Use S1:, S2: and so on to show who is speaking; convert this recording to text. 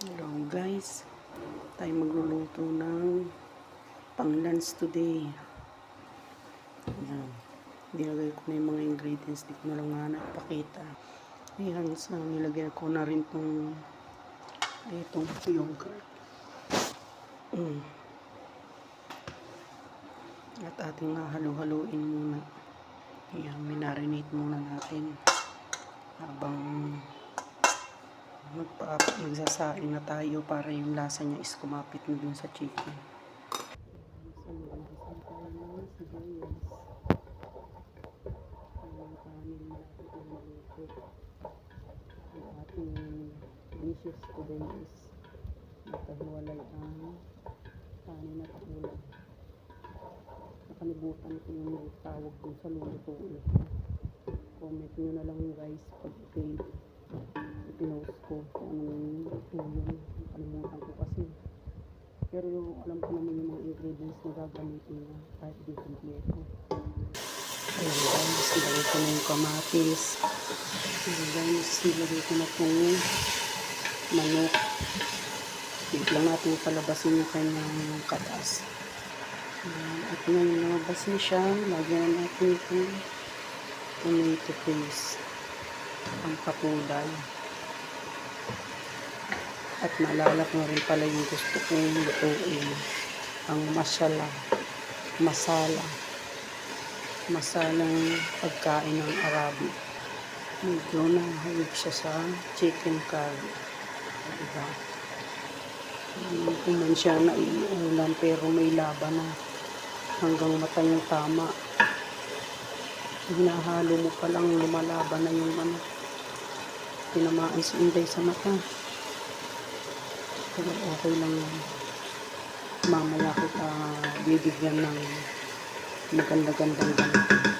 S1: Hello guys, tayo magluluto ng pang-lunch today. Ayan. Nilagay ko na yung mga ingredients, di ko na lang nga napakita. Ayan, so nilagay ko na rin itong yogurt. At ating halu-haluin muna. Ayan, minarinate muna natin habang magsasaing na tayo para yung lasa niya is kumapit na dun sa chicken. So, mag-umpisa tayo ng sibuyas. Yung kanin malapit na maluto. Ang ating dishes today is nakahiwalay ang kanin at ulam. Nakalimutan ko yung tawag dun sa lulutuin. Comment nyo na lang guys pag pinost ko kung anong yun. Nakalimutan ko kasi. Pero alam ko naman yung mga ingredients na gagamitin na kahit di kompleto. Ayan guys, nilagay ko na yung kamatis. Ayan guys, nilagay ko na itong manok. Wait lang natin palabasin yung kanyang katas. Ayan, at ngayon lumabas na siya. Lagyan natin itong tomato paste. Ang kakulay. At naalala ko na rin pala yung gusto kong lutuin. Ang masalang pagkain ng Arabic. Medyo nahawig siya sa chicken curry. Diba? Hindi man siya naiulam pero may laban na hanggang mata yung tama. Hinahalo mo pa lang lumalaban na yung tinamaan si Inday sa mata. Pero okay lang yan. Mamaya kita bibigyan ng maganda-gandang ganito.